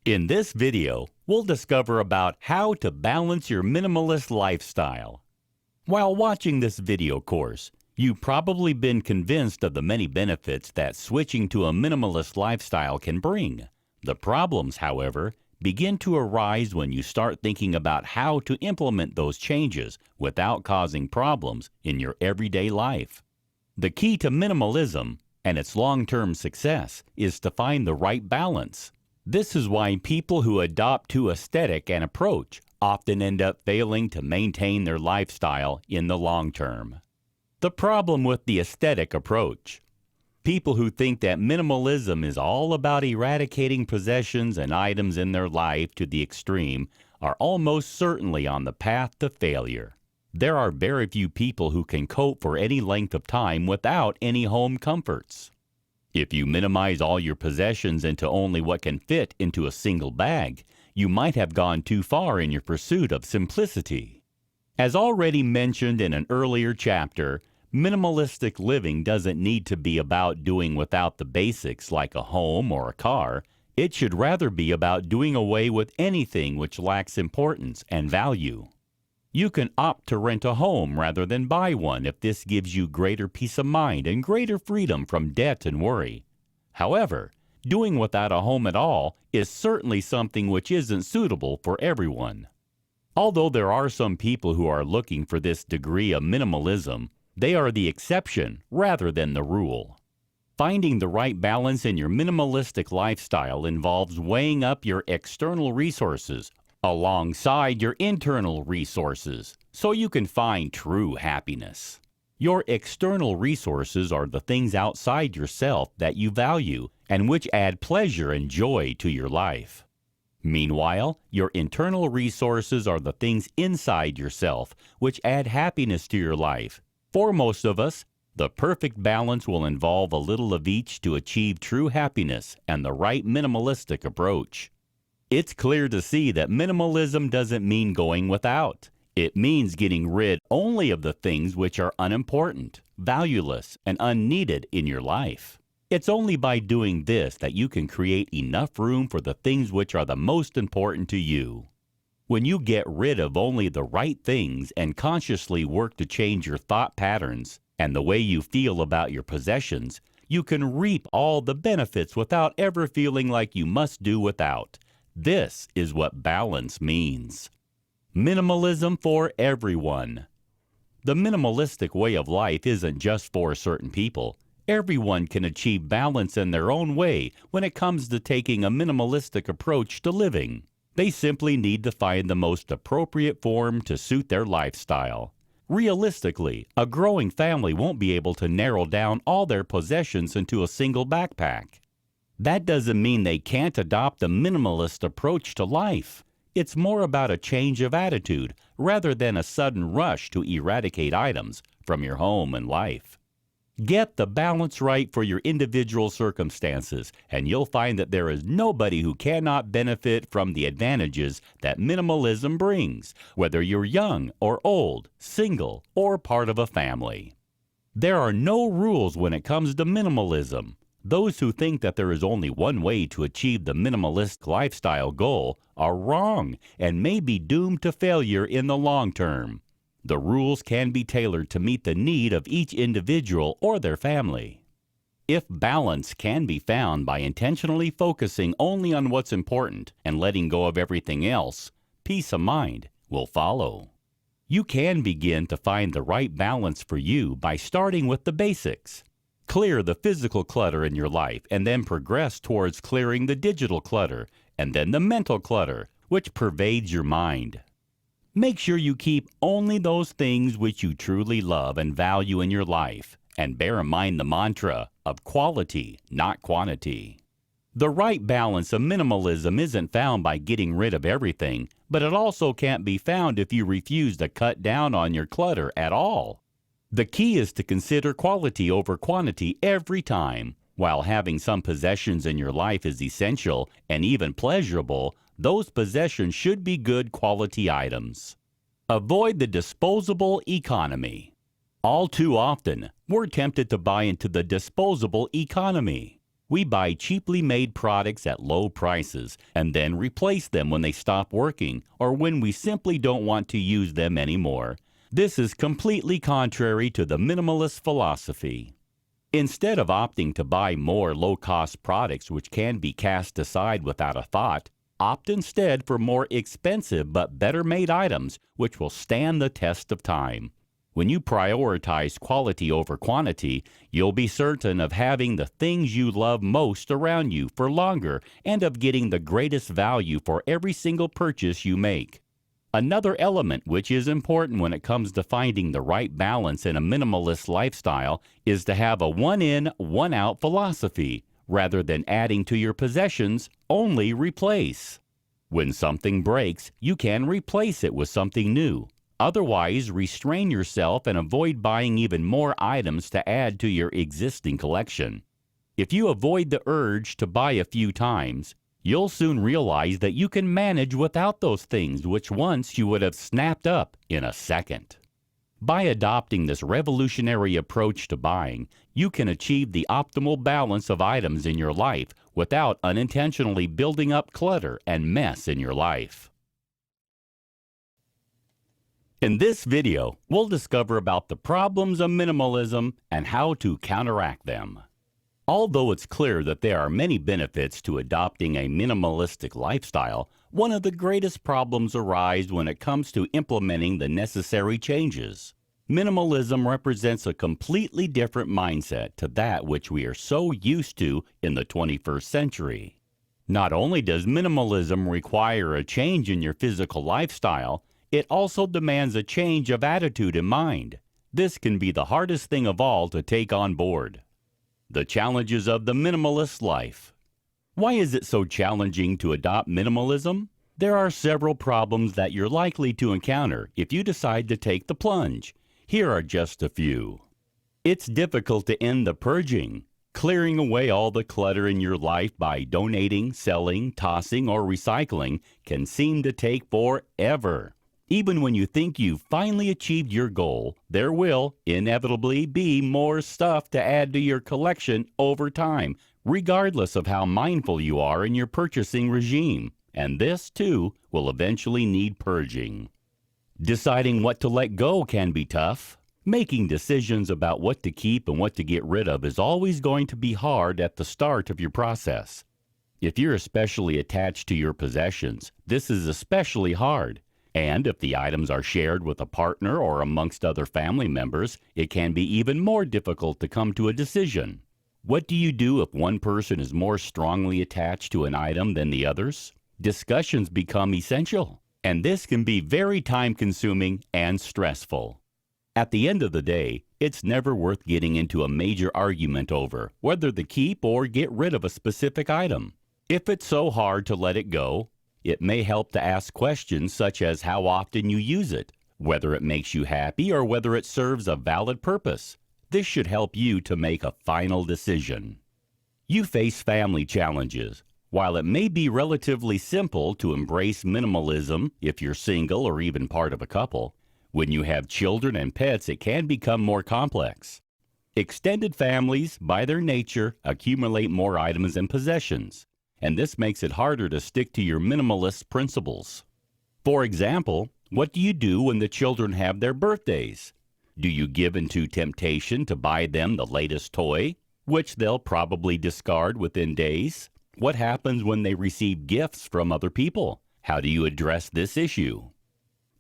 In this video, we'll discover about how to balance your minimalist lifestyle. While watching this video course, you've probably been convinced of the many benefits that switching to a minimalist lifestyle can bring. The problems, however, begin to arise when you start thinking about how to implement those changes without causing problems in your everyday life. The key to minimalism and its long-term success is to find the right balance. This is why people who adopt too aesthetic an approach often end up failing to maintain their lifestyle in the long term. The problem with the aesthetic approach. People who think that minimalism is all about eradicating possessions and items in their life to the extreme are almost certainly on the path to failure. There are very few people who can cope for any length of time without any home comforts. If you minimize all your possessions into only what can fit into a single bag, you might have gone too far in your pursuit of simplicity. As already mentioned in an earlier chapter, minimalistic living doesn't need to be about doing without the basics like a home or a car. It should rather be about doing away with anything which lacks importance and value. You can opt to rent a home rather than buy one if this gives you greater peace of mind and greater freedom from debt and worry. However, doing without a home at all is certainly something which isn't suitable for everyone. Although there are some people who are looking for this degree of minimalism, they are the exception rather than the rule. Finding the right balance in your minimalistic lifestyle involves weighing up your external resources alongside your internal resources so you can find true happiness. Your external resources are the things outside yourself that you value and which add pleasure and joy to your life. Meanwhile, your internal resources are the things inside yourself which add happiness to your life. For most of us, the perfect balance will involve a little of each to achieve true happiness and the right minimalistic approach. It's clear to see that minimalism doesn't mean going without. It means getting rid only of the things which are unimportant, valueless, and unneeded in your life. It's only by doing this that you can create enough room for the things which are the most important to you. When you get rid of only the right things and consciously work to change your thought patterns and the way you feel about your possessions, you can reap all the benefits without ever feeling like you must do without. This is what balance means. Minimalism for everyone. The minimalistic way of life isn't just for certain people. Everyone can achieve balance in their own way when it comes to taking a minimalistic approach to living. They simply need to find the most appropriate form to suit their lifestyle. Realistically, a growing family won't be able to narrow down all their possessions into a single backpack. That doesn't mean they can't adopt a minimalist approach to life. It's more about a change of attitude rather than a sudden rush to eradicate items from your home and life. Get the balance right for your individual circumstances, and you'll find that there is nobody who cannot benefit from the advantages that minimalism brings, whether you're young or old, single, or part of a family. There are no rules when it comes to minimalism. Those who think that there is only one way to achieve the minimalist lifestyle goal are wrong and may be doomed to failure in the long term. The rules can be tailored to meet the need of each individual or their family. If balance can be found by intentionally focusing only on what's important and letting go of everything else, peace of mind will follow. You can begin to find the right balance for you by starting with the basics. Clear the physical clutter in your life and then progress towards clearing the digital clutter and then the mental clutter, which pervades your mind. Make sure you keep only those things which you truly love and value in your life, and bear in mind the mantra of quality, not quantity. The right balance of minimalism isn't found by getting rid of everything, but it also can't be found if you refuse to cut down on your clutter at all. The key is to consider quality over quantity every time. While having some possessions in your life is essential and even pleasurable, those possessions should be good quality items. Avoid the disposable economy. All too often, we're tempted to buy into the disposable economy. we buy cheaply made products at low prices and then replace them when they stop working or when we simply don't want to use them anymore. This is completely contrary to the minimalist philosophy. Instead of opting to buy more low-cost products which can be cast aside without a thought, opt instead for more expensive but better-made items which will stand the test of time. When you prioritize quality over quantity, you'll be certain of having the things you love most around you for longer and of getting the greatest value for every single purchase you make. Another element which is important when it comes to finding the right balance in a minimalist lifestyle is to have a one-in, one-out philosophy. Rather than adding to your possessions, only replace. When something breaks, you can replace it with something new. Otherwise, restrain yourself and avoid buying even more items to add to your existing collection. If you avoid the urge to buy a few times, you'll soon realize that you can manage without those things which once you would have snapped up in a second. By adopting this revolutionary approach to buying, you can achieve the optimal balance of items in your life without unintentionally building up clutter and mess in your life. In this video, we'll discover about the problems of minimalism and how to counteract them. Although it's clear that there are many benefits to adopting a minimalistic lifestyle, one of the greatest problems arise when it comes to implementing the necessary changes. Minimalism represents a completely different mindset to that which we are so used to in the 21st century. Not only does minimalism require a change in your physical lifestyle, it also demands a change of attitude and mind. This can be the hardest thing of all to take on board. The challenges of the minimalist life. Why is it so challenging to adopt minimalism? There are several problems that you're likely to encounter if you decide to take the plunge. Here are just a few. It's difficult to end the purging. Clearing away all the clutter in your life by donating, selling, tossing, or recycling can seem to take forever. Even when you think you've finally achieved your goal, there will inevitably be more stuff to add to your collection over time, regardless of how mindful you are in your purchasing regime. And this, too, will eventually need purging. Deciding what to let go can be tough. Making decisions about what to keep and what to get rid of is always going to be hard at the start of your process. If you're especially attached to your possessions, this is especially hard. And if the items are shared with a partner or amongst other family members, it can be even more difficult to come to a decision. What do you do if one person is more strongly attached to an item than the others? Discussions become essential, and this can be very time-consuming and stressful. At the end of the day, it's never worth getting into a major argument over whether to keep or get rid of a specific item. If it's so hard to let it go, it may help to ask questions such as how often you use it, whether it makes you happy or whether it serves a valid purpose. This should help you to make a final decision. You face family challenges. While it may be relatively simple to embrace minimalism if you're single or even part of a couple, when you have children and pets, it can become more complex. Extended families, by their nature, accumulate more items and possessions, and this makes it harder to stick to your minimalist principles. For example, what do you do when the children have their birthdays? Do you give into temptation to buy them the latest toy, which they'll probably discard within days? What happens when they receive gifts from other people? How do you address this issue?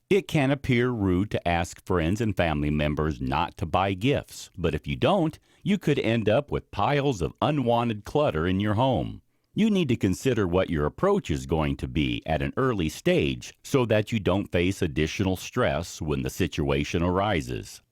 It can appear rude to ask friends and family members not to buy gifts, but if you don't, you could end up with piles of unwanted clutter in your home. You need to consider what your approach is going to be at an early stage so that you don't face additional stress when the situation arises.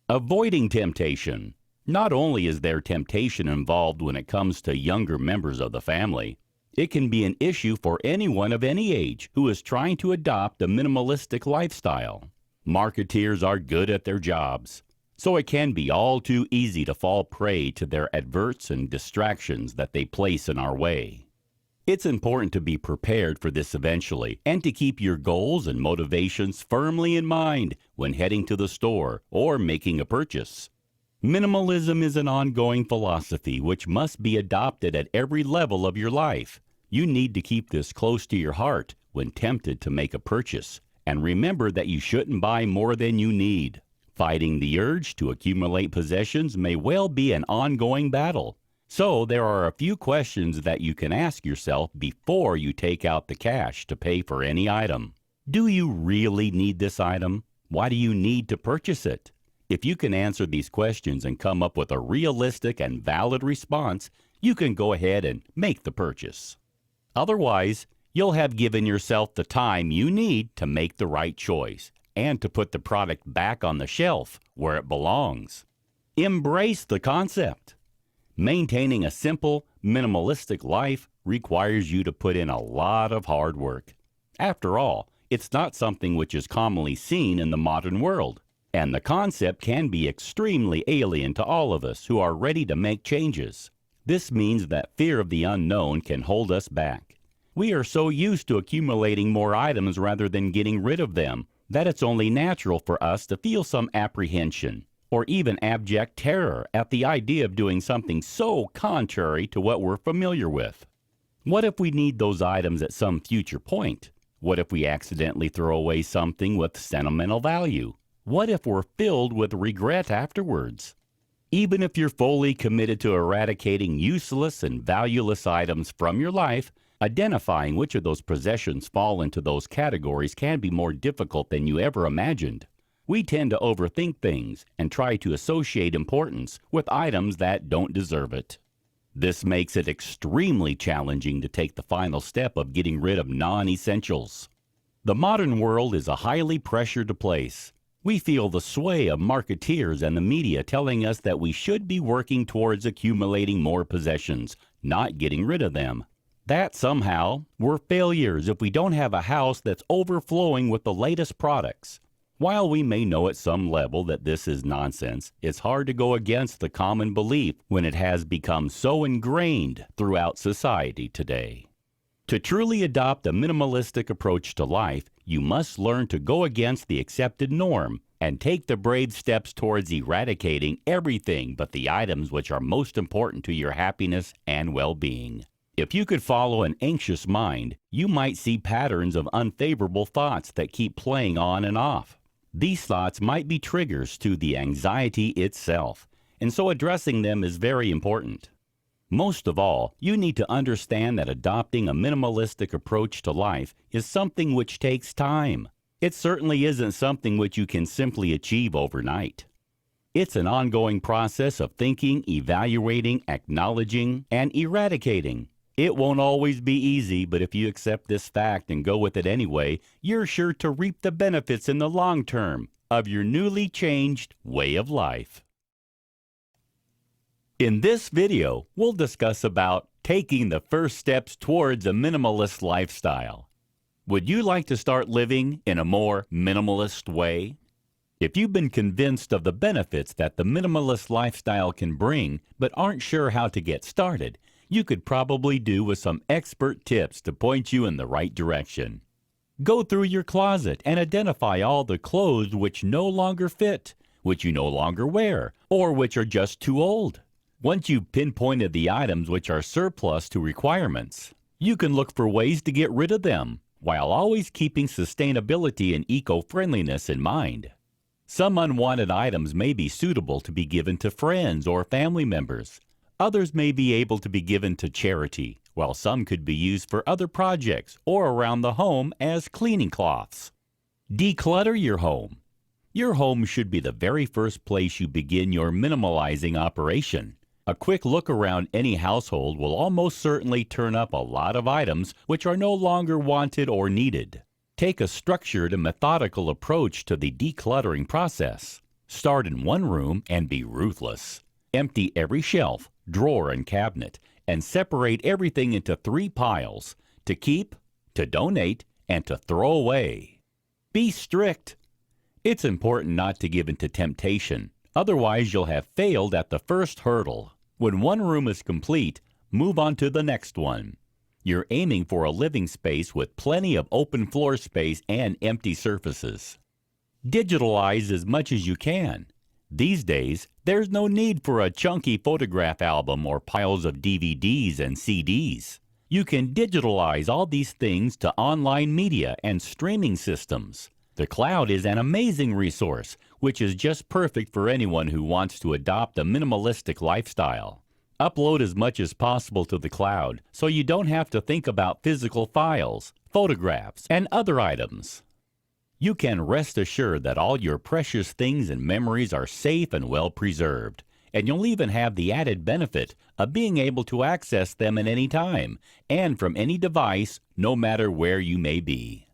Avoiding temptation. Not only is there temptation involved when it comes to younger members of the family, it can be an issue for anyone of any age who is trying to adopt a minimalistic lifestyle. Marketeers are good at their jobs, so it can be all too easy to fall prey to their adverts and distractions that they place in our way. It's important to be prepared for this eventually and to keep your goals and motivations firmly in mind when heading to the store or making a purchase. Minimalism is an ongoing philosophy which must be adopted at every level of your life. You need to keep this close to your heart when tempted to make a purchase, and remember that you shouldn't buy more than you need. Fighting the urge to accumulate possessions may well be an ongoing battle. So there are a few questions that you can ask yourself before you take out the cash to pay for any item. Do you really need this item? Why do you need to purchase it? If you can answer these questions and come up with a realistic and valid response, you can go ahead and make the purchase. Otherwise, you'll have given yourself the time you need to make the right choice and to put the product back on the shelf where it belongs. Embrace the concept. Maintaining a simple, minimalistic life requires you to put in a lot of hard work. After all, it's not something which is commonly seen in the modern world, and the concept can be extremely alien to all of us who are ready to make changes. This means that fear of the unknown can hold us back. We are so used to accumulating more items rather than getting rid of them that it's only natural for us to feel some apprehension or even abject terror at the idea of doing something so contrary to what we're familiar with. What if we need those items at some future point? What if we accidentally throw away something with sentimental value? What if we're filled with regret afterwards? Even if you're fully committed to eradicating useless and valueless items from your life, identifying which of those possessions fall into those categories can be more difficult than you ever imagined. We tend to overthink things and try to associate importance with items that don't deserve it. This makes it extremely challenging to take the final step of getting rid of non-essentials. The modern world is a highly pressured place. We feel the sway of marketeers and the media telling us that we should be working towards accumulating more possessions, not getting rid of them. That somehow we're failures if we don't have a house that's overflowing with the latest products. While we may know at some level that this is nonsense, it's hard to go against the common belief when it has become so ingrained throughout society today. To truly adopt a minimalistic approach to life, you must learn to go against the accepted norm and take the brave steps towards eradicating everything but the items which are most important to your happiness and well-being. If you could follow an anxious mind, you might see patterns of unfavorable thoughts that keep playing on and off. These thoughts might be triggers to the anxiety itself, and so addressing them is very important. Most of all, you need to understand that adopting a minimalistic approach to life is something which takes time. It certainly isn't something which you can simply achieve overnight. It's an ongoing process of thinking, evaluating, acknowledging, and eradicating. It won't always be easy, but if you accept this fact and go with it anyway, you're sure to reap the benefits in the long term of your newly changed way of life. In this video, we'll discuss about taking the first steps towards a minimalist lifestyle. Would you like to start living in a more minimalist way? If you've been convinced of the benefits that the minimalist lifestyle can bring, but aren't sure how to get started, you could probably do with some expert tips to point you in the right direction. Go through your closet and identify all the clothes which no longer fit, which you no longer wear, or which are just too old. Once you've pinpointed the items which are surplus to requirements, you can look for ways to get rid of them, while always keeping sustainability and eco-friendliness in mind. Some unwanted items may be suitable to be given to friends or family members. Others may be able to be given to charity, while some could be used for other projects or around the home as cleaning cloths. Declutter your home. Your home should be the very first place you begin your minimalizing operation. A quick look around any household will almost certainly turn up a lot of items which are no longer wanted or needed. Take a structured and methodical approach to the decluttering process. Start in one room and be ruthless. Empty every shelf, drawer, and cabinet, and separate everything into 3 piles: to keep, to donate, and to throw away. Be strict. It's important not to give in to temptation, otherwise you'll have failed at the first hurdle. When one room is complete, move on to the next one. You're aiming for a living space with plenty of open floor space and empty surfaces. Digitalize as much as you can. These days, there's no need for a chunky photograph album or piles of DVDs and CDs. You can digitalize all these things to online media and streaming systems. The cloud is an amazing resource, which is just perfect for anyone who wants to adopt a minimalistic lifestyle. Upload as much as possible to the cloud so you don't have to think about physical files, photographs, and other items. You can rest assured that all your precious things and memories are safe and well preserved, and you'll even have the added benefit of being able to access them at any time and from any device, no matter where you may be.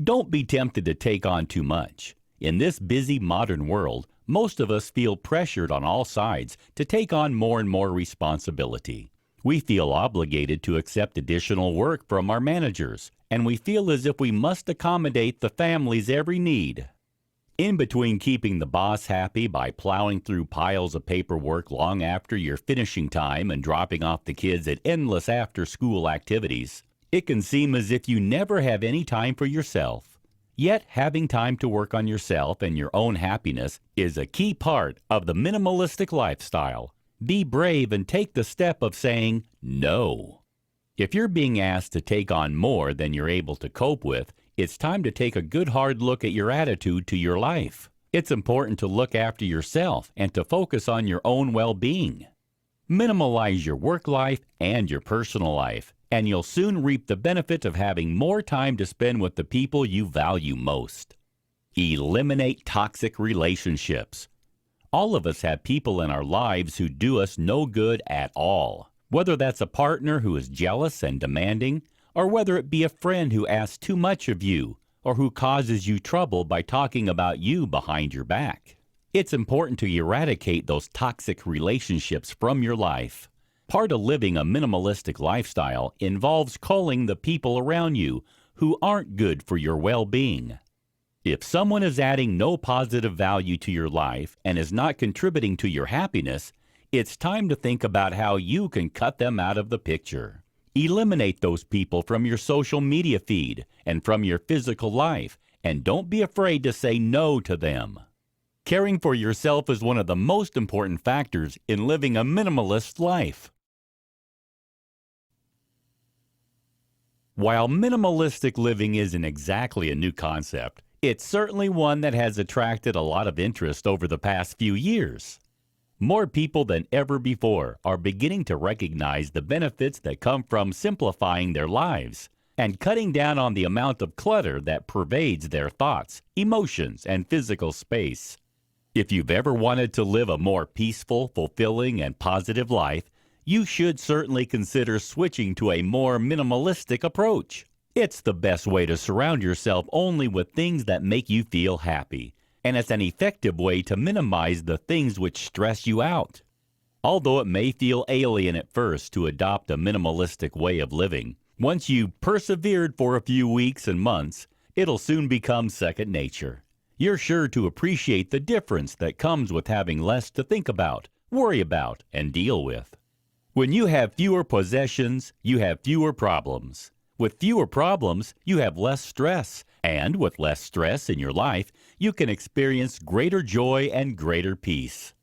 Don't be tempted to take on too much. In this busy modern world, most of us feel pressured on all sides to take on more and more responsibility. We feel obligated to accept additional work from our managers, and we feel as if we must accommodate the family's every need. In between keeping the boss happy by plowing through piles of paperwork long after your finishing time and dropping off the kids at endless after-school activities, it can seem as if you never have any time for yourself. Yet having time to work on yourself and your own happiness is a key part of the minimalistic lifestyle. Be brave and take the step of saying no. If you're being asked to take on more than you're able to cope with, it's time to take a good hard look at your attitude to your life. It's important to look after yourself and to focus on your own well-being. Minimalize your work life and your personal life, and you'll soon reap the benefit of having more time to spend with the people you value most. Eliminate toxic relationships. All of us have people in our lives who do us no good at all. Whether that's a partner who is jealous and demanding, or whether it be a friend who asks too much of you, or who causes you trouble by talking about you behind your back. It's important to eradicate those toxic relationships from your life. Part of living a minimalistic lifestyle involves culling the people around you who aren't good for your well-being. If someone is adding no positive value to your life and is not contributing to your happiness, it's time to think about how you can cut them out of the picture. Eliminate those people from your social media feed and from your physical life, and don't be afraid to say no to them. Caring for yourself is one of the most important factors in living a minimalist life. While minimalistic living isn't exactly a new concept, it's certainly one that has attracted a lot of interest over the past few years. More people than ever before are beginning to recognize the benefits that come from simplifying their lives and cutting down on the amount of clutter that pervades their thoughts, emotions, and physical space. If you've ever wanted to live a more peaceful, fulfilling, and positive life, you should certainly consider switching to a more minimalistic approach. It's the best way to surround yourself only with things that make you feel happy, and it's an effective way to minimize the things which stress you out. Although it may feel alien at first to adopt a minimalistic way of living, once you've persevered for a few weeks and months, it'll soon become second nature. You're sure to appreciate the difference that comes with having less to think about, worry about, and deal with. When you have fewer possessions, you have fewer problems. With fewer problems, you have less stress, and with less stress in your life, you can experience greater joy and greater peace.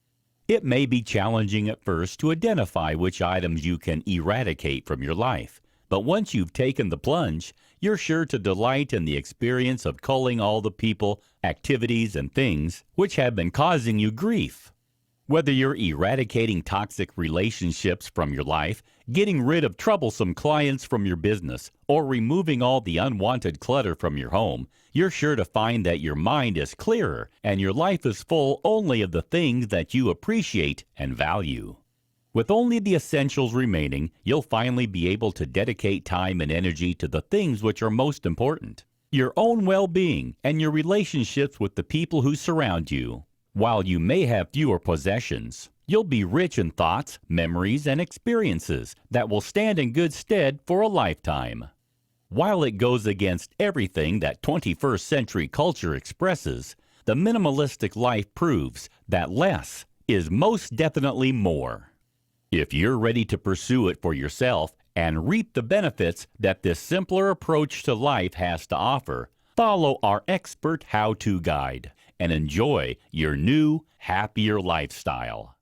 It may be challenging at first to identify which items you can eradicate from your life, but once you've taken the plunge, you're sure to delight in the experience of culling all the people, activities, and things which have been causing you grief. Whether you're eradicating toxic relationships from your life, getting rid of troublesome clients from your business, or removing all the unwanted clutter from your home, you're sure to find that your mind is clearer and your life is full only of the things that you appreciate and value. With only the essentials remaining, you'll finally be able to dedicate time and energy to the things which are most important, your own well-being and your relationships with the people who surround you. While you may have fewer possessions, you'll be rich in thoughts, memories, and experiences that will stand in good stead for a lifetime. While it goes against everything that 21st century culture expresses, the minimalistic life proves that less is most definitely more. If you're ready to pursue it for yourself and reap the benefits that this simpler approach to life has to offer, follow our expert how-to guide and enjoy your new, happier lifestyle.